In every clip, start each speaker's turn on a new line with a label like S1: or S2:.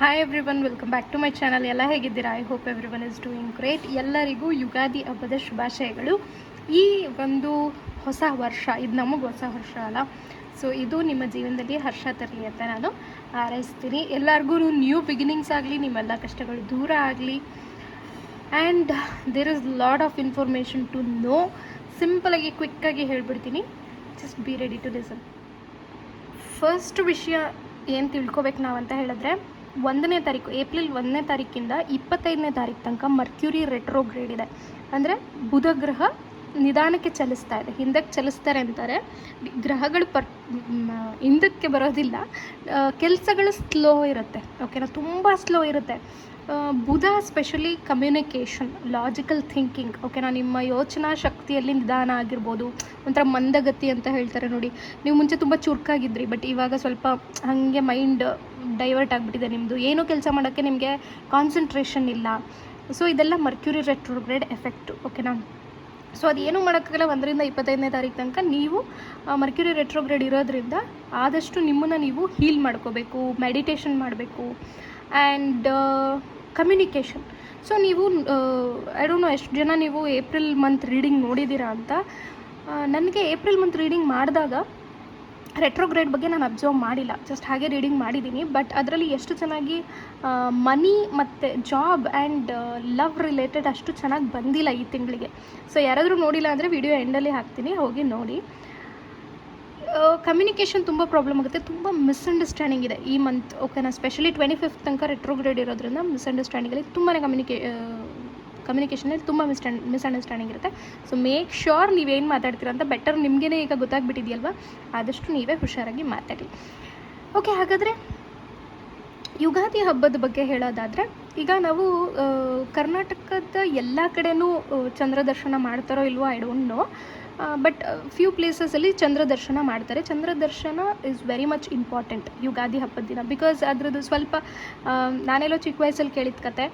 S1: Hi everyone, welcome back to my channel. ಎಲ್ಲ ಹೇಗಿದ್ದೀರಾ? I hope everyone is doing great. ಎಲ್ಲರಿಗೂ ಯುಗಾದಿ ಹಬ್ಬದ ಶುಭಾಶಯಗಳು. ಈ ಒಂದು ಹೊಸ ವರ್ಷ, ಇದು ನಮಗೆ ಹೊಸ ವರ್ಷ ಅಲ್ಲ, ಸೊ ಇದು ನಿಮ್ಮ ಜೀವನದಲ್ಲಿ ಹರ್ಷ ತರಲಿ ಅಂತ ನಾನು ಹಾರೈಸ್ತೀನಿ. ಎಲ್ಲರಿಗೂ ನ್ಯೂ ಬಿಗಿನಿಂಗ್ಸ್ ಆಗಲಿ, ನಿಮ್ಮೆಲ್ಲ ಕಷ್ಟಗಳು ದೂರ ಆಗಲಿ. And there is lot of information to know. ಸಿಂಪಲಾಗಿ ಕ್ವಿಕ್ಕಾಗಿ ಹೇಳ್ಬಿಡ್ತೀನಿ, just be ready to listen. First ವಿಷಯ ಏನು ತಿಳ್ಕೊಬೇಕು ನಾವು ಅಂತ ಹೇಳಿದ್ರೆ, 1ನೇ ತಾರೀಕು, ಏಪ್ರಿಲ್ 1ನೇ ತಾರೀಕಿಂದ 25ನೇ ತಾರೀಕು ತನಕ ಮರ್ಕ್ಯೂರಿ ರೆಟ್ರೋಗ್ರೇಡ್ ಇದೆ. ಅಂದರೆ ಬುಧ ಗ್ರಹ ನಿಧಾನಕ್ಕೆ ಚಲಿಸ್ತಾ ಇದೆ, ಹಿಂದಕ್ಕೆ ಚಲಿಸ್ತಾರೆ ಅಂತಾರೆ. ಗ್ರಹಗಳು ಹಿಂದಕ್ಕೆ ಬರೋದಿಲ್ಲ, ಕೆಲಸಗಳು ಸ್ಲೋ ಇರುತ್ತೆ. ಓಕೆನಾ, ತುಂಬ ಸ್ಲೋ ಇರುತ್ತೆ. ಬುಧ ಸ್ಪೆಷಲಿ ಕಮ್ಯುನಿಕೇಷನ್, ಲಾಜಿಕಲ್ ಥಿಂಕಿಂಗ್. ಓಕೆನಾ, ನಿಮ್ಮ ಯೋಚನಾ ಶಕ್ತಿಯಲ್ಲಿ ನಿಧಾನ ಆಗಿರ್ಬೋದು, ಒಂಥರ ಮಂದಗತಿ ಅಂತ ಹೇಳ್ತಾರೆ ನೋಡಿ. ನೀವು ಮುಂಚೆ ತುಂಬ ಚುರುಕಾಗಿದ್ರಿ, ಬಟ್ ಇವಾಗ ಸ್ವಲ್ಪ ಹಾಗೆ ಮೈಂಡ್ ಡೈವರ್ಟ್ ಆಗಿಬಿಟ್ಟಿದೆ ನಿಮ್ಮದು. ಏನೂ ಕೆಲಸ ಮಾಡೋಕ್ಕೆ ನಿಮಗೆ ಕಾನ್ಸಂಟ್ರೇಷನ್ ಇಲ್ಲ. ಸೊ ಇದೆಲ್ಲ ಮರ್ಕ್ಯೂರಿ ರೆಟ್ರೋಗ್ರೇಡ್ ಎಫೆಕ್ಟು. ಓಕೆನಾ, ಸೊ ಅದೇನು ಮಾಡೋಕ್ಕಾಗಲ್ಲ. 1ರಿಂದ 25ನೇ ತಾರೀಕು ತನಕ ನೀವು ಮರ್ಕ್ಯೂರಿ ರೆಟ್ರೋಗ್ರೇಡ್ ಇರೋದ್ರಿಂದ ಆದಷ್ಟು ನಿಮ್ಮನ್ನು ನೀವು ಹೀಲ್ ಮಾಡ್ಕೋಬೇಕು, ಮೆಡಿಟೇಷನ್ ಮಾಡಬೇಕು. And communication. ಸೊ ನೀವು ಐ ಡೋಂಟ್ ನೋ ಎಷ್ಟು ಜನ ನೀವು ಏಪ್ರಿಲ್ ಮಂತ್ ರೀಡಿಂಗ್ ನೋಡಿದ್ದೀರಾ ಅಂತ. ನನಗೆ ಏಪ್ರಿಲ್ ಮಂತ್ ರೀಡಿಂಗ್ ಮಾಡಿದಾಗ ರೆಟ್ರೋಗ್ರೇಡ್ ಬಗ್ಗೆ ನಾನು ಅಬ್ಸರ್ವ್ ಮಾಡಿಲ್ಲ, ಜಸ್ಟ್ ಹಾಗೆ ರೀಡಿಂಗ್ ಮಾಡಿದ್ದೀನಿ. ಬಟ್ ಅದರಲ್ಲಿ ಎಷ್ಟು ಚೆನ್ನಾಗಿ ಮನಿ ಮತ್ತು ಜಾಬ್ ಆ್ಯಂಡ್ ಲವ್ ರಿಲೇಟೆಡ್ ಅಷ್ಟು ಚೆನ್ನಾಗಿ ಬಂದಿಲ್ಲ ಈ ತಿಂಗಳಿಗೆ. ಸೊ ಯಾರಾದರೂ ನೋಡಿಲ್ಲ ಅಂದರೆ ವಿಡಿಯೋ ಎಂಡಲ್ಲಿ ಹಾಕ್ತೀನಿ, ಹೋಗಿ ನೋಡಿ. ಕಮ್ಯುನಿಕೇಷನ್ ತುಂಬ ಪ್ರಾಬ್ಲಮ್ ಆಗುತ್ತೆ, ತುಂಬ ಮಿಸ್ಅಂಡರ್ಸ್ಟ್ಯಾಂಡಿಂಗ್ ಇದೆ ಈ ಮಂತ್. ಓಕೆನಾ, ಸ್ಪೆಷಲಿ 25th ತನಕ ರೆಟ್ರೋಗ್ರೇಡ್ ಇರೋದ್ರಿಂದ ಮಿಸ್ಅಂಡರ್ಸ್ಟ್ಯಾಂಡಿಂಗಲ್ಲಿ ತುಂಬಾ ಕಮ್ಯುನಿಕೇಷನಲ್ಲಿ ತುಂಬ ಮಿಸ್ಅಂಡರ್ಸ್ಟ್ಯಾಂಡಿಂಗ್ ಇರುತ್ತೆ. ಸೊ ಮೇಕ್ ಶ್ಯೂರ್ ನೀವೇನು ಮಾತಾಡ್ತೀರ ಅಂತ ಬೆಟರ್ ನಿಮಗೇ ಈಗ ಗೊತ್ತಾಗ್ಬಿಟ್ಟಿದೆಯಲ್ವ, ಆದಷ್ಟು ನೀವೇ ಹುಷಾರಾಗಿ ಮಾತಾಡಿ. ಓಕೆ, ಹಾಗಾದರೆ ಯುಗಾದಿ ಹಬ್ಬದ ಬಗ್ಗೆ ಹೇಳೋದಾದರೆ, ಈಗ ನಾವು ಕರ್ನಾಟಕದ ಎಲ್ಲ ಕಡೆನೂ ಚಂದ್ರ ದರ್ಶನ ಮಾಡ್ತಾರೋ ಇಲ್ವೋ I don't know, but few ಪ್ಲೇಸಸಲ್ಲಿ ಚಂದ್ರ ದರ್ಶನ ಮಾಡ್ತಾರೆ. ಚಂದ್ರ ದರ್ಶನ is very much important Ugadi ಹಬ್ಬದ ದಿನ. ಬಿಕಾಸ್ ಅದರದ್ದು ಸ್ವಲ್ಪ ನಾನೆಲ್ಲೋ ಚಿಕ್ಕ ವಯಸ್ಸಲ್ಲಿ ಕೇಳಿದ ಕತೆ,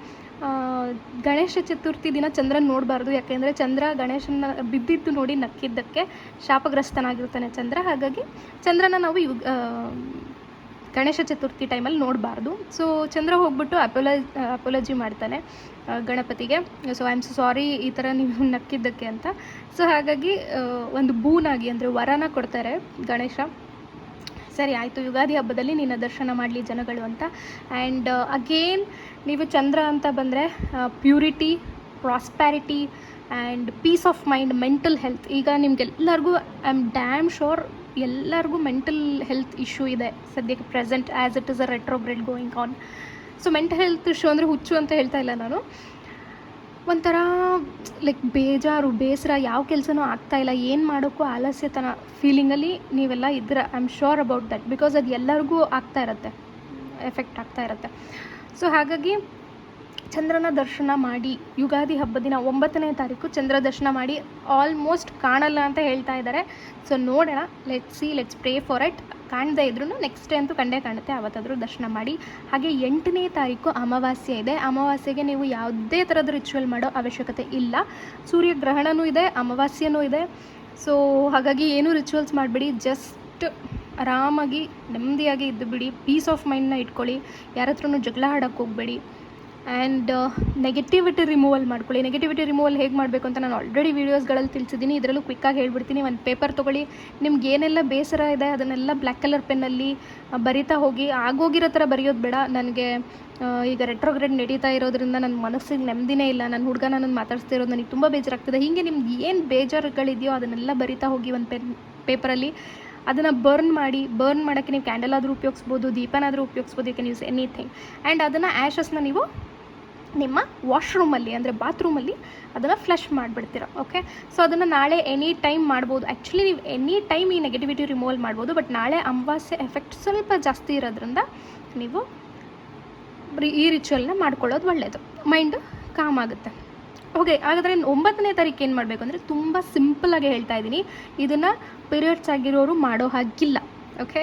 S1: ಗಣೇಶ ಚತುರ್ಥಿ ದಿನ ಚಂದ್ರನ ನೋಡಬಾರ್ದು, ಯಾಕೆಂದರೆ ಚಂದ್ರ ಗಣೇಶನ ಬಿದ್ದಿದ್ದು ನೋಡಿ ನಕ್ಕಿದ್ದಕ್ಕೆ ಶಾಪಗ್ರಸ್ತನಾಗಿರ್ತಾನೆ ಚಂದ್ರ. ಹಾಗಾಗಿ ಚಂದ್ರನ ನಾವು ಗಣೇಶ ಚತುರ್ಥಿ ಟೈಮಲ್ಲಿ ನೋಡಬಾರ್ದು. ಸೊ ಚಂದ್ರ ಹೋಗ್ಬಿಟ್ಟು ಅಪೋಲಜಿ ಮಾಡ್ತಾನೆ ಗಣಪತಿಗೆ. ಸೊ ಐ ಆಮ್ ಸಾರಿ ಈ ಥರ ನೀವು ನಕ್ಕಿದ್ದಕ್ಕೆ ಅಂತ. ಸೊ ಹಾಗಾಗಿ ಒಂದು ಬೂನಾಗಿ, ಅಂದರೆ ವರನ ಕೊಡ್ತಾರೆ ಗಣೇಶ. ಸರಿ ಆಯಿತು, ಯುಗಾದಿ ಹಬ್ಬದಲ್ಲಿ ನಿನ್ನ ದರ್ಶನ ಮಾಡಲಿ ಜನಗಳು ಅಂತ. ಆ್ಯಂಡ್ ಅಗೇನ್ ನೀವು ಚಂದ್ರ ಅಂತ ಬಂದರೆ purity, prosperity and peace of mind, mental health. ಈಗ ನಿಮಗೆಲ್ಲರಿಗೂ ಐ ಆಮ್ ಡ್ಯಾಮ್ ಶೋರ್ ಎಲ್ಲರಿಗೂ ಮೆಂಟಲ್ ಹೆಲ್ತ್ ಇಶ್ಯೂ ಇದೆ ಸದ್ಯಕ್ಕೆ present, as it is a retrograde going on. So mental health issue ಅಂದರೆ ಹುಚ್ಚು ಅಂತ ಹೇಳ್ತಾ ಇಲ್ಲ ನಾನು, ಒಂಥರ ಲೈಕ್ ಬೇಜಾರು, ಬೇಸರ, ಯಾವ ಕೆಲಸನೂ ಆಗ್ತಾಯಿಲ್ಲ, ಏನು ಮಾಡೋಕ್ಕೂ ಆಲಸ್ಯತನ ಫೀಲಿಂಗಲ್ಲಿ ನೀವೆಲ್ಲ ಇದ್ದೀರ. I am sure about that, because ಅದು ಎಲ್ಲರಿಗೂ ಆಗ್ತಾ ಇರುತ್ತೆ, ಎಫೆಕ್ಟ್ ಆಗ್ತಾ ಇರುತ್ತೆ. ಸೊ ಹಾಗಾಗಿ ಚಂದ್ರನ ದರ್ಶನ ಮಾಡಿ, ಯುಗಾದಿ ಹಬ್ಬದ ದಿನ 9ನೇ ತಾರೀಕು ಚಂದ್ರ ದರ್ಶನ ಮಾಡಿ. ಆಲ್ಮೋಸ್ಟ್ ಕಾಣಲ್ಲ ಅಂತ ಹೇಳ್ತಾ ಇದ್ದಾರೆ. ಸೊ ನೋಡೋಣ, ಲೆಟ್ಸ್ ಪ್ರೇ ಫಾರ್ ಇಟ್. ಕಾಣದೇ ಇದ್ರೂ ನೆಕ್ಸ್ಟ್ ಡೇ ಅಂತೂ ಕಂಡೇ ಕಾಣುತ್ತೆ, ಆವತ್ತಾದರೂ ದರ್ಶನ ಮಾಡಿ. ಹಾಗೆ 8ನೇ ತಾರೀಕು ಅಮಾವಾಸ್ಯೆ ಇದೆ. ಅಮಾವಾಸ್ಯೆಗೆ ನೀವು ಯಾವುದೇ ಥರದ ರಿಚುವಲ್ ಮಾಡೋ ಅವಶ್ಯಕತೆ ಇಲ್ಲ. ಸೂರ್ಯಗ್ರಹಣವೂ ಇದೆ, ಅಮಾವಾಸ್ಯೆನೂ ಇದೆ. ಸೊ ಹಾಗಾಗಿ ಏನೂ ರಿಚುವಲ್ಸ್ ಮಾಡಬೇಡಿ, ಜಸ್ಟ್ ಆರಾಮಾಗಿ ನೆಮ್ಮದಿಯಾಗಿ ಇದ್ದು ಬಿಡಿ. ಪೀಸ್ ಆಫ್ ಮೈಂಡ್ನ ಇಟ್ಕೊಳ್ಳಿ, ಯಾರ ಹತ್ರನೂ ಜಗಳ ಆಡೋಕ್ಕೆ ಹೋಗಬೇಡಿ. ಆ್ಯಂಡ್ ನೆಗೆಟಿವಿಟಿ ರಿಮೂವಲ್ ಮಾಡ್ಕೊಳ್ಳಿ. ನೆಗೆಟಿವಿಟಿ ರಿಮೂವಲ್ ಹೇಗೆ ಮಾಡಬೇಕು ಅಂತ ನಾನು ಆಲ್ರೆಡಿ ವೀಡಿಯೋಸ್ಗಳಲ್ಲಿ ತಿಳಿಸಿದ್ದೀನಿ, ಇದರಲ್ಲೂ ಕ್ವಿಕ್ಕಾಗಿ ಹೇಳ್ಬಿಡ್ತೀನಿ. ಒಂದು ಪೇಪರ್ ತೊಗೊಳ್ಳಿ, ನಿಮ್ಗೆ ಏನೆಲ್ಲ ಬೇಸರ ಇದೆ ಅದನ್ನೆಲ್ಲ ಬ್ಲ್ಯಾಕ್ ಕಲರ್ ಪೆನ್ನಲ್ಲಿ ಬರಿತಾ ಹೋಗಿ. ಆಗೋಗಿರೋ ಥರ ಬರೆಯೋದು ಬೇಡ. ನನಗೆ ಈಗ ರೆಟ್ರೋಗ್ರೇಡ್ ನಡೀತಾ ಇರೋದ್ರಿಂದ ನನ್ನ ಮನಸ್ಸಿಗೆ ನೆಮ್ಮದಿನೇ ಇಲ್ಲ, ನನ್ನ ಹುಡುಗ ನನ್ನನ್ನು ಮಾತಾಡ್ಸ್ತಿರೋದು ನನಗೆ ತುಂಬ ಬೇಜಾರಾಗ್ತದೆ. ಹೀಗೆ ನಿಮ್ಗೆ ಏನು ಬೇಜಾರುಗಳಿದೆಯೋ ಅದನ್ನೆಲ್ಲ ಬರಿತಾ ಹೋಗಿ ಒಂದು ಪೇಪರಲ್ಲಿ. ಅದನ್ನು ಬರ್ನ್ ಮಾಡೋಕ್ಕೆ ನೀವು ಕ್ಯಾಂಡಲ್ ಆದರೂ ಉಪಯೋಗಿಸ್ಬೋದು, ದೀಪನಾದರೂ ಉಪಯೋಗಿಸ್ಬೋದು, you can use anything. And ಅದನ್ನು ಆ್ಯಶಸ್ನ ನೀವು ನಿಮ್ಮ ವಾಶ್ರೂಮಲ್ಲಿ, ಅಂದರೆ ಬಾತ್ರೂಮಲ್ಲಿ ಅದನ್ನು ಫ್ಲಶ್ ಮಾಡಿಬಿಡ್ತೀರ. ಓಕೆ, ಸೊ ಅದನ್ನು ನಾಳೆ ಎನಿ ಟೈಮ್ ಮಾಡ್ಬೋದು. ಆ್ಯಕ್ಚುಲಿ ನೀವು ಎನಿ ಟೈಮ್ ಈ ನೆಗೆಟಿವಿಟಿ ರಿಮೂವಲ್ ಮಾಡ್ಬೋದು, ಬಟ್ ನಾಳೆ ಅಮಾವಾಸ್ಯೆ ಎಫೆಕ್ಟ್ ಸ್ವಲ್ಪ ಜಾಸ್ತಿ ಇರೋದ್ರಿಂದ ನೀವು ಈ ರಿಚುವಲ್ನ ಮಾಡ್ಕೊಳ್ಳೋದು ಒಳ್ಳೆಯದು, ಮೈಂಡು ಕಾಮ್ ಆಗುತ್ತೆ. ಓಕೆ, ಹಾಗಾದರೆ 9ನೇ ತಾರೀಕು ಏನು ಮಾಡಬೇಕು ಅಂದರೆ, ತುಂಬ ಸಿಂಪಲ್ಲಾಗಿ ಹೇಳ್ತಾ ಇದ್ದೀನಿ, ಇದನ್ನು ಪೀರಿಯಡ್ಸ್ ಆಗಿರೋರು ಮಾಡೋ ಹಾಗಿಲ್ಲ. ಓಕೆ,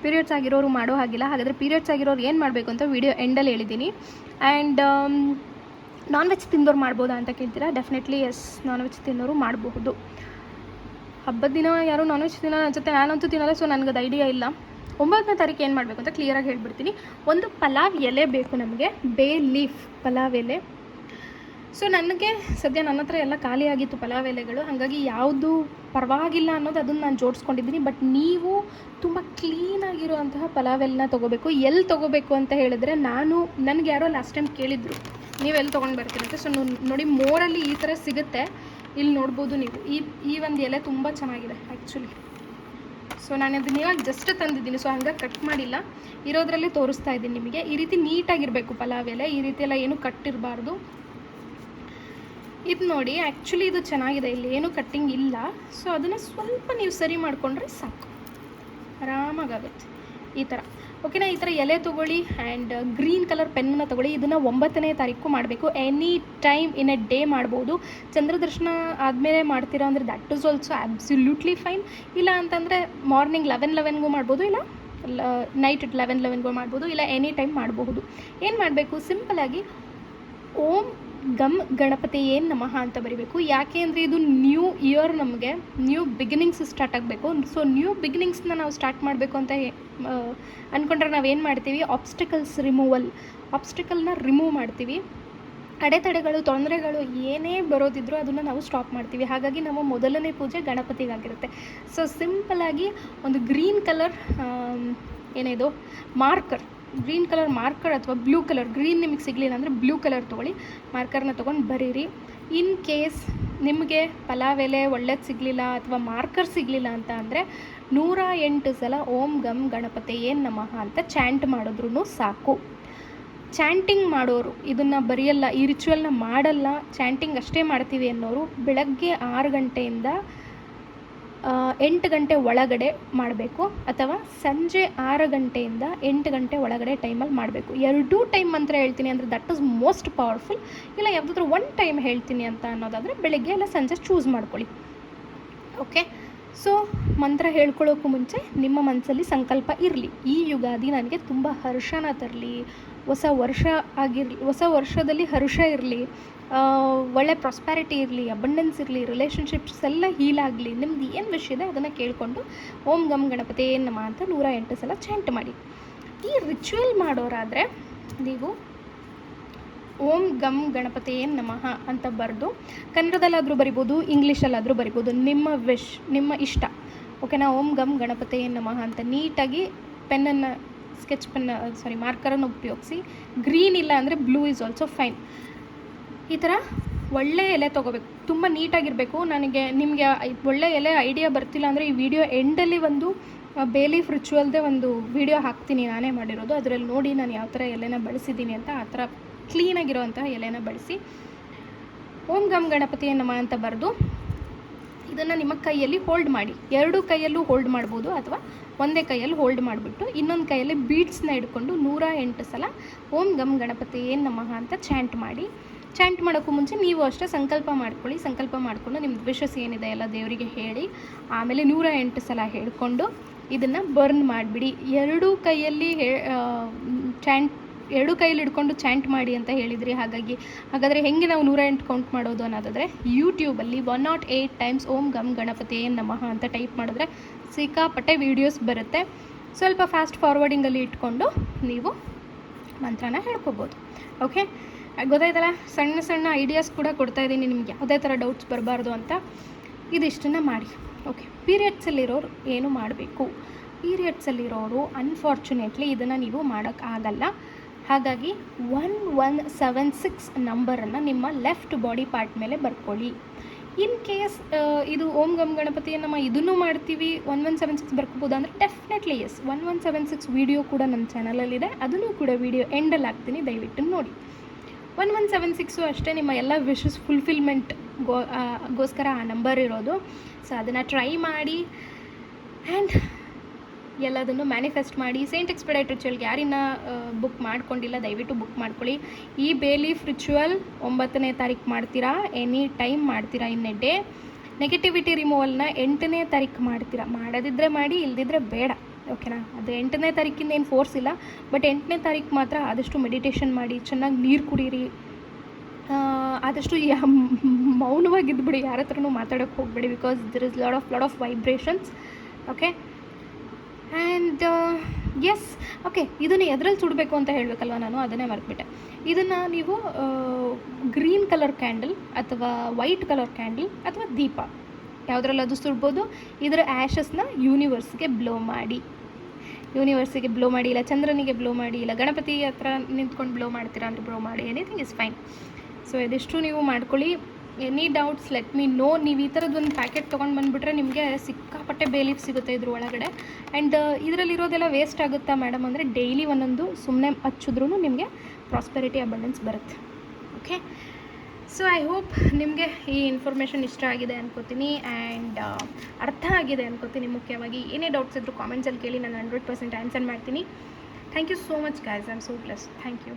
S1: ಪೀರಿಯಡ್ಸ್ ಆಗಿರೋರು ಮಾಡೋ ಹಾಗಿಲ್ಲ. ಹಾಗಾದರೆ ಪೀರಿಯಡ್ಸ್ ಆಗಿರೋರು ಏನು ಮಾಡಬೇಕು ಅಂತ ವಿಡಿಯೋ ಎಂಡಲ್ಲಿ ಹೇಳಿದ್ದೀನಿ. ಆ್ಯಂಡ್ ನಾನ್ ವೆಜ್ ತಿಂದೋರು ಮಾಡ್ಬೋದಾ ಅಂತ ಕೇಳ್ತೀರಾ? ಡೆಫಿನೆಟ್ಲಿ ಎಸ್, ನಾನ್ ವೆಜ್ ತಿನ್ನೋರು ಮಾಡಬಹುದು. ಹಬ್ಬದ ದಿನ ಯಾರು ನಾನ್ ವೆಜ್ ತಿನ್ನಲ್ಲ ಅನ್ಸುತ್ತೆ, ನಾನಂತೂ ತಿನ್ನಲ್ಲ, ಸೊ ನನಗದು ಐಡಿಯಾ ಇಲ್ಲ. 9ನೇ ತಾರೀಕು ಏನು ಮಾಡಬೇಕು ಅಂತ ಕ್ಲಿಯರಾಗಿ ಹೇಳ್ಬಿಡ್ತೀನಿ. ಒಂದು ಪಲಾವ್ ಎಲೆ ಬೇಕು ನಮಗೆ, ಬೇ ಲೀಫ್ ಪಲಾವ್ ಎಲೆ. ಸೊ ನನಗೆ ಸದ್ಯ ನನ್ನ ಹತ್ರ ಎಲ್ಲ ಖಾಲಿ ಆಗಿತ್ತು ಪಲಾವ್ ಎಲೆಗಳು, ಹಾಗಾಗಿ ಯಾವುದು ಪರವಾಗಿಲ್ಲ ಅನ್ನೋದು ಅದನ್ನು ನಾನು ಜೋಡಿಸ್ಕೊಂಡಿದ್ದೀನಿ. ಬಟ್ ನೀವು ತುಂಬ ಕ್ಲೀನಾಗಿರುವಂತಹ ಪಲಾವ್ ಎಲೆನ ತೊಗೋಬೇಕು. ಎಲ್ಲಿ ತೊಗೋಬೇಕು ಅಂತ ಹೇಳಿದ್ರೆ, ನನಗೆ ಯಾರೋ ಲಾಸ್ಟ್ ಟೈಮ್ ಕೇಳಿದ್ರು ನೀವು ಎಲ್ಲಿ ತೊಗೊಂಡು ಬರ್ತೀನಿ ಅಂತ. ಸೊ ನೋಡಿ, ಮೋರಲ್ಲಿ ಈ ಥರ ಸಿಗುತ್ತೆ, ಇಲ್ಲಿ ನೋಡ್ಬೋದು ನೀವು. ಈ ಒಂದು ಎಲೆ ತುಂಬ ಚೆನ್ನಾಗಿದೆ ಆ್ಯಕ್ಚುಲಿ. ಸೊ ನಾನು ಅದನ್ನ ಇವಾಗ ಜಸ್ಟ್ ತಂದಿದ್ದೀನಿ, ಸೊ ಹಂಗಾಗಿ ಕಟ್ ಮಾಡಿಲ್ಲ, ಇರೋದ್ರಲ್ಲೇ ತೋರಿಸ್ತಾ ಇದ್ದೀನಿ ನಿಮಗೆ. ಈ ರೀತಿ ನೀಟಾಗಿರಬೇಕು ಪಲಾವ್ ಎಲೆ, ಈ ರೀತಿ ಎಲ್ಲ ಏನೂ ಕಟ್ಟಿರಬಾರ್ದು. ಇದು ನೋಡಿ, ಆ್ಯಕ್ಚುಲಿ ಇದು ಚೆನ್ನಾಗಿದೆ, ಇಲ್ಲಿ ಏನೂ ಕಟ್ಟಿಂಗ್ ಇಲ್ಲ. ಸೊ ಅದನ್ನು ಸ್ವಲ್ಪ ನೀವು ಸರಿ ಮಾಡಿಕೊಂಡ್ರೆ ಸಾಕು, ಆರಾಮಾಗುತ್ತೆ ಈ ಥರ. ಓಕೆನಾ? ಈ ಥರ ಎಲೆ ತೊಗೊಳ್ಳಿ ಆ್ಯಂಡ್ ಗ್ರೀನ್ ಕಲರ್ ಪೆನ್ನನ್ನು ತೊಗೊಳ್ಳಿ. ಇದನ್ನು 9ನೇ ತಾರೀಕು ಮಾಡಬೇಕು. Any time in a day ಮಾಡ್ಬೋದು. ಚಂದ್ರದರ್ಶನ ಆದಮೇಲೆ ಮಾಡ್ತೀರಾ ಅಂದರೆ that is also absolutely fine. ಇಲ್ಲ ಅಂತಂದರೆ ಮಾರ್ನಿಂಗ್ 11:11ಗೂ ಮಾಡ್ಬೋದು, ಇಲ್ಲ ನೈಟ್ 11:11ಗೂ ಮಾಡ್ಬೋದು, ಇಲ್ಲ ಎನಿ ಟೈಮ್ ಮಾಡಬಹುದು. ಏನು ಮಾಡಬೇಕು? ಸಿಂಪಲಾಗಿ ಓಂ ಗಮ್ ಗಣಪತಿಯೇ ನಮಃ ಅಂತ ಬರೀಬೇಕು. ಯಾಕೆ ಅಂದರೆ ಇದು ನ್ಯೂ ಇಯರ್, ನಮಗೆ ನ್ಯೂ ಬಿಗಿನಿಂಗ್ಸ್ ಸ್ಟಾರ್ಟ್ ಆಗಬೇಕು. ಸೊ ನ್ಯೂ ಬಿಗಿನಿಂಗ್ಸ್ನ ನಾವು ಸ್ಟಾರ್ಟ್ ಮಾಡಬೇಕು ಅಂತ ಅಂದ್ಕೊಂಡ್ರೆ ನಾವೇನು ಮಾಡ್ತೀವಿ? ಆಬ್ಸ್ಟಿಕಲ್ನ ರಿಮೂವ್ ಮಾಡ್ತೀವಿ. ಅಡೆತಡೆಗಳು, ತೊಂದರೆಗಳು ಏನೇ ಬರೋದಿದ್ರು ಅದನ್ನು ನಾವು ಸ್ಟಾಪ್ ಮಾಡ್ತೀವಿ. ಹಾಗಾಗಿ ನಮ್ಮ ಮೊದಲನೇ ಪೂಜೆ ಗಣಪತಿಗಾಗಿರುತ್ತೆ. ಸೊ ಸಿಂಪಲಾಗಿ ಒಂದು ಗ್ರೀನ್ ಕಲರ್ ಏನಿದು ಗ್ರೀನ್ ಕಲರ್ ಮಾರ್ಕರ್ ಅಥವಾ ಬ್ಲೂ ಕಲರ್, ಗ್ರೀನ್ ನಿಮಗೆ ಸಿಗಲಿಲ್ಲ ಅಂದರೆ ಬ್ಲೂ ಕಲರ್ ತೊಗೊಳ್ಳಿ, ಮಾರ್ಕರ್ನ ತೊಗೊಂಡು ಬರೀರಿ. ಇನ್ ಕೇಸ್ ನಿಮಗೆ ಪಲಾವ್ ಎಲೆ ಒಳ್ಳೇದು ಸಿಗಲಿಲ್ಲ ಅಥವಾ ಮಾರ್ಕರ್ ಸಿಗಲಿಲ್ಲ ಅಂತ ಅಂದರೆ 108 ಸಲ ಓಂ ಗಮ್ ಗಣಪತಿಯೇ ನಮಃ ಅಂತ ಚಾಂಟ್ ಮಾಡಿದ್ರೂ ಸಾಕು. ಚಾಂಟಿಂಗ್ ಮಾಡೋರು ಇದನ್ನು ಬರೆಯಲ್ಲ, ಈ ರಿಚುವಲ್ನ ಮಾಡಲ್ಲ, ಚಾಂಟಿಂಗ್ ಅಷ್ಟೇ ಮಾಡ್ತೀವಿ ಅನ್ನೋರು ಬೆಳಗ್ಗೆ 6 ಗಂಟೆಯಿಂದ 8 ಗಂಟೆ ಒಳಗಡೆ ಮಾಡಬೇಕು, ಅಥವಾ ಸಂಜೆ 6 ಗಂಟೆಯಿಂದ 8 ಗಂಟೆ ಒಳಗಡೆ ಟೈಮಲ್ಲಿ ಮಾಡಬೇಕು. 2 ಟೈಮ್ ಮಂತ್ರ ಹೇಳ್ತೀನಿ ಅಂದರೆ ದಟ್ ಈಸ್ ಮೋಸ್ಟ್ ಪವರ್ಫುಲ್. ಇಲ್ಲ ಯಾವುದಾದ್ರೂ 1 ಟೈಮ್ ಹೇಳ್ತೀನಿ ಅಂತ ಅನ್ನೋದಾದರೆ ಬೆಳಗ್ಗೆ ಇಲ್ಲ ಸಂಜೆ ಚೂಸ್ ಮಾಡ್ಕೊಳ್ಳಿ. ಓಕೆ? ಸೊ ಮಂತ್ರ ಹೇಳ್ಕೊಳ್ಳೋಕ್ಕೂ ಮುಂಚೆ ನಿಮ್ಮ ಮನಸ್ಸಲ್ಲಿ ಸಂಕಲ್ಪ ಇರಲಿ, ಈ ಯುಗಾದಿ ನನಗೆ ತುಂಬ ಹರ್ಷನ ತರಲಿ, ಹೊಸ ವರ್ಷದಲ್ಲಿ ಹರ್ಷ ಇರಲಿ, ಒಳ್ಳೆ ಪ್ರಾಸ್ಪ್ಯಾರಿಟಿ ಇರಲಿ, ಅಬಂಡೆನ್ಸ್ ಇರಲಿ, ರಿಲೇಷನ್ಶಿಪ್ಸ್ ಎಲ್ಲ ಹೀಲ್ ಆಗಲಿ. ನಿಮ್ದು ಏನು ವಿಷ್ ಇದೆ ಅದನ್ನು ಕೇಳಿಕೊಂಡು ಓಂ ಗಮ್ ಗಣಪತಿಯೇ ನಮಃ ಅಂತ 108 ಸಲ ಚಾಂಟ್ ಮಾಡಿ. ಈ ರಿಚುವಲ್ ಮಾಡೋರಾದರೆ ನೀವು ಓಂ ಗಮ್ ಗಣಪತಿಯೇ ನಮಃ ಅಂತ ಬರೆದು ಕನ್ನಡದಲ್ಲಾದರೂ ಬರಿಬೋದು, ಇಂಗ್ಲೀಷಲ್ಲಾದರೂ ಬರಿಬೋದು, ನಿಮ್ಮ ವಿಶ್, ನಿಮ್ಮ ಇಷ್ಟ. ಓಕೆನಾ? ಓಂ ಗಮ್ ಗಣಪತಿಯೇ ನಮಃ ಅಂತ ನೀಟಾಗಿ ಪೆನ್ನನ್ನು, ಮಾರ್ಕರನ್ನು ಉಪಯೋಗಿಸಿ. ಗ್ರೀನ್ ಇಲ್ಲ ಅಂದರೆ ಬ್ಲೂ ಈಸ್ ಆಲ್ಸೋ ಫೈನ್. ಈ ಥರ ಒಳ್ಳೆ ಎಲೆ ತೊಗೋಬೇಕು, ತುಂಬ ನೀಟಾಗಿರಬೇಕು. ನಿಮಗೆ ಒಳ್ಳೆ ಎಲೆ ಐಡಿಯಾ ಬರ್ತಿಲ್ಲ ಅಂದರೆ ಈ ವಿಡಿಯೋ ಎಂಡಲ್ಲಿ ಒಂದು ಬೇಲೀಫ್ ರಿಚುವಲ್ದೇ ಒಂದು ವಿಡಿಯೋ ಹಾಕ್ತೀನಿ, ನಾನೇ ಮಾಡಿರೋದು. ಅದರಲ್ಲಿ ನೋಡಿ ನಾನು ಯಾವ ಥರ ಎಲೆನ ಬಳಸಿದ್ದೀನಿ ಅಂತ. ಆ ಥರ ಕ್ಲೀನಾಗಿರೋವಂತಹ ಎಲೆನ ಬಳಸಿ ಓಂ ಗಮ್ ಗಣಪತಿಯೇ ನಮಃ ಅಂತ ಬರೆದು ಇದನ್ನು ನಿಮ್ಮ ಕೈಯಲ್ಲಿ ಹೋಲ್ಡ್ ಮಾಡಿ. 2 ಕೈಯಲ್ಲೂ ಹೋಲ್ಡ್ ಮಾಡ್ಬೋದು, ಅಥವಾ ಒಂದೇ ಕೈಯಲ್ಲಿ ಹೋಲ್ಡ್ ಮಾಡಿಬಿಟ್ಟು ಇನ್ನೊಂದು ಕೈಯಲ್ಲಿ ಬೀಡ್ಸ್ನ ಹಿಡ್ಕೊಂಡು 108 ಸಲ ಓಂ ಗಮ್ ಗಣಪತಿಯೇ ನಮಃ ಅಂತ ಚಾಂಟ್ ಮಾಡಿ. ಚಾಂಟ್ ಮಾಡೋಕ್ಕೂ ಮುಂಚೆ ನೀವು ಅಷ್ಟೇ ಸಂಕಲ್ಪ ಮಾಡ್ಕೊಳ್ಳಿ. ಸಂಕಲ್ಪ ಮಾಡಿಕೊಂಡು ನಿಮ್ಮದು ವಿಶಸ್ ಏನಿದೆ ಎಲ್ಲ ದೇವರಿಗೆ ಹೇಳಿ, ಆಮೇಲೆ 108 ಸಲ ಹೇಳಿಕೊಂಡು ಇದನ್ನು ಬರ್ನ್ ಮಾಡಿಬಿಡಿ. 2 ಕೈಯಲ್ಲಿ ಹಿಡ್ಕೊಂಡು ಚಾಂಟ್ ಮಾಡಿ ಅಂತ ಹೇಳಿದ್ರಿ. ಹಾಗಾದರೆ ಹೆಂಗೆ ನಾವು 108 ಕೌಂಟ್ ಮಾಡೋದು ಅನ್ನೋದಾದರೆ, ಯೂಟ್ಯೂಬಲ್ಲಿ 108 ಟೈಮ್ಸ್ ಓಂ ಗಮ್ ಗಣಪತಿಯೇ ನಮಃ ಅಂತ ಟೈಪ್ ಮಾಡಿದ್ರೆ ಸಿಕ್ಕಾಪಟ್ಟೆ ವೀಡಿಯೋಸ್ ಬರುತ್ತೆ. ಸ್ವಲ್ಪ ಫಾಸ್ಟ್ ಫಾರ್ವರ್ಡಿಂಗಲ್ಲಿ ಇಟ್ಕೊಂಡು ನೀವು ಮಂತ್ರನ ಹೇಳ್ಕೊಬೋದು. ಓಕೆ? ಗೊತ್ತಾಯ್ತಲ್ಲ? ಸಣ್ಣ ಐಡಿಯಾಸ್ ಕೂಡ ಕೊಡ್ತಾಯಿದ್ದೀನಿ ನಿಮ್ಗೆ, ಯಾವುದೇ ಥರ ಡೌಟ್ಸ್ ಬರಬಾರ್ದು ಅಂತ. ಇದಿಷ್ಟನ್ನು ಮಾಡಿ. ಓಕೆ? ಪೀರಿಯಡ್ಸಲ್ಲಿರೋರು ಏನು ಮಾಡಬೇಕು? ಪೀರಿಯಡ್ಸಲ್ಲಿರೋರು ಅನ್ಫಾರ್ಚುನೇಟ್ಲಿ ಇದನ್ನು ನೀವು ಮಾಡೋಕ್ಕಾಗಲ್ಲ. ಹಾಗಾಗಿ 1176 ನಂಬರನ್ನು ನಿಮ್ಮ ಲೆಫ್ಟ್ ಬಾಡಿ ಪಾರ್ಟ್ ಮೇಲೆ ಬರ್ಕೊಳ್ಳಿ. ಇನ್ ಕೇಸ್ ಇದು ಓಂ ಗಮ್ ಗಣಪತಿಯ ನಮ್ಮ ಇದನ್ನು ಮಾಡ್ತೀವಿ 1176 ಬರ್ಕೋಬೋದು ಅಂದರೆ ಡೆಫಿನೆಟ್ಲಿ ಎಸ್. 1176 ವೀಡಿಯೋ ಕೂಡ ನನ್ನ ಚಾನಲಲ್ಲಿದೆ, ಅದನ್ನು ಕೂಡ ವೀಡಿಯೋ ಎಂಡಲ್ಲಿ ಹಾಕ್ತೀನಿ, ದಯವಿಟ್ಟು ನೋಡಿ. 1176 ಅಷ್ಟೇ ನಿಮ್ಮ ಎಲ್ಲ ವಿಶಸ್ ಫುಲ್ಫಿಲ್ಮೆಂಟ್ಗೋಸ್ಕರ ಆ ನಂಬರ್ ಇರೋದು. ಸೊ ಅದನ್ನು ಟ್ರೈ ಮಾಡಿ ಆ್ಯಂಡ್ ಎಲ್ಲದನ್ನು ಮ್ಯಾನಿಫೆಸ್ಟ್ ಮಾಡಿ. ಸೇಂಟ್ ಎಕ್ಸ್ಪೆಡೈಟ್ ರಿಚುವಲ್ಗೆ ಯಾರಿನ್ನ ಬುಕ್ ಮಾಡ್ಕೊಂಡಿಲ್ಲ ದಯವಿಟ್ಟು ಬುಕ್ ಮಾಡ್ಕೊಳ್ಳಿ. ಈ ಬೇಲೀಫ್ ರಿಚುವಲ್ 9ನೇ ತಾರೀಕು ಮಾಡ್ತೀರಾ, ಎನಿ ಟೈಮ್ ಮಾಡ್ತೀರಾ ಇನ್ ಎ ಡೇ. ನೆಗೆಟಿವಿಟಿ ರಿಮೂವಲ್ನ 8ನೇ ತಾರೀಕು ಮಾಡ್ತೀರಾ, ಮಾಡೋದಿದ್ದರೆ ಮಾಡಿ, ಇಲ್ದಿದ್ರೆ ಬೇಡ. ಓಕೆನಾ? ಅದು 8ನೇ ತಾರೀಕಿಂದ ಏನು ಫೋರ್ಸ್ ಇಲ್ಲ, ಬಟ್ 8ನೇ ತಾರೀಕು ಮಾತ್ರ ಆದಷ್ಟು ಮೆಡಿಟೇಷನ್ ಮಾಡಿ, ಚೆನ್ನಾಗಿ ನೀರು ಕುಡೀರಿ, ಆದಷ್ಟು ಮೌನವಾಗಿದ್ದುಬಿಡಿ, ಯಾರ ಹತ್ರನೂ ಮಾತಾಡೋಕ್ಕೆ ಹೋಗಬೇಡಿ, because there is lot of vibrations. Okay, and yes, okay, ಇದನ್ನು ಎದ್ರಲ್ಲಿ ಸುಡಬೇಕು ಅಂತ ಹೇಳಬೇಕಲ್ವ, ನಾನು ಅದನ್ನೇ ಮರೆತುಬಿಟ್ಟೆ. ಇದನ್ನು ನೀವು ಗ್ರೀನ್ ಕಲರ್ ಕ್ಯಾಂಡಲ್ ಅಥವಾ ವೈಟ್ ಕಲರ್ ಕ್ಯಾಂಡಲ್ ಅಥವಾ ದೀಪ ಯಾವುದ್ರಲ್ಲಾದರೂ ಸುಡ್ಬೋದು. ಇದರ ಆ್ಯಶಸ್ನ ಯೂನಿವರ್ಸ್ಗೆ ಬ್ಲೋ ಮಾಡಿ, ಇಲ್ಲ ಚಂದ್ರನಿಗೆ ಬ್ಲೋ ಮಾಡಿ, ಇಲ್ಲ ಗಣಪತಿ ಹತ್ರ ನಿಂತ್ಕೊಂಡು ಬ್ಲೋ ಮಾಡ್ತೀರಾ ಅಂದರೆ ಬ್ಲೋ ಮಾಡಿ, ಎನಿಥಿಂಗ್ ಇಸ್ ಫೈನ್. ಸೊ ಇದಿಷ್ಟು ನೀವು ಮಾಡ್ಕೊಳ್ಳಿ. Any doubts let me know. ನೀವು ಈ ಥರದ್ದು ಒಂದು ಪ್ಯಾಕೆಟ್ ತೊಗೊಂಡು ಬಂದುಬಿಟ್ರೆ ನಿಮಗೆ ಸಿಕ್ಕಾಪಟ್ಟೆ ಬೇಲೀಫ್ ಸಿಗುತ್ತೆ ಇದ್ರ ಒಳಗಡೆ. ಆ್ಯಂಡ್ ಇದರಲ್ಲಿರೋದೆಲ್ಲ ವೇಸ್ಟ್ ಆಗುತ್ತಾ ಮೇಡಮ್ ಅಂದರೆ ಡೈಲಿ ಒಂದೊಂದು ಸುಮ್ಮನೆ ಹಚ್ಚಿದ್ರೂ ನಿಮಗೆ ಪ್ರಾಸ್ಪೆರಿಟಿ ಅಬಂಡೆನ್ಸ್ ಬರುತ್ತೆ. ಓಕೆ, ಸೊ ಐ ಹೋಪ್ ನಿಮಗೆ ಈ ಇನ್ಫಾರ್ಮೇಷನ್ ಇಷ್ಟ ಆಗಿದೆ ಅನ್ಕೋತೀನಿ, ಆ್ಯಂಡ್ ಅರ್ಥ ಆಗಿದೆ ಅನ್ಕೋತೀನಿ. ಮುಖ್ಯವಾಗಿ ಏನೇ ಡೌಟ್ಸ್ ಇದ್ದರೂ ಕಾಮೆಂಟ್ಸಲ್ಲಿ ಕೇಳಿ, ನಾನು 100% ಆನ್ಸರ್ ಮಾಡ್ತೀನಿ. Thank you so much guys, I am so blessed. Thank you.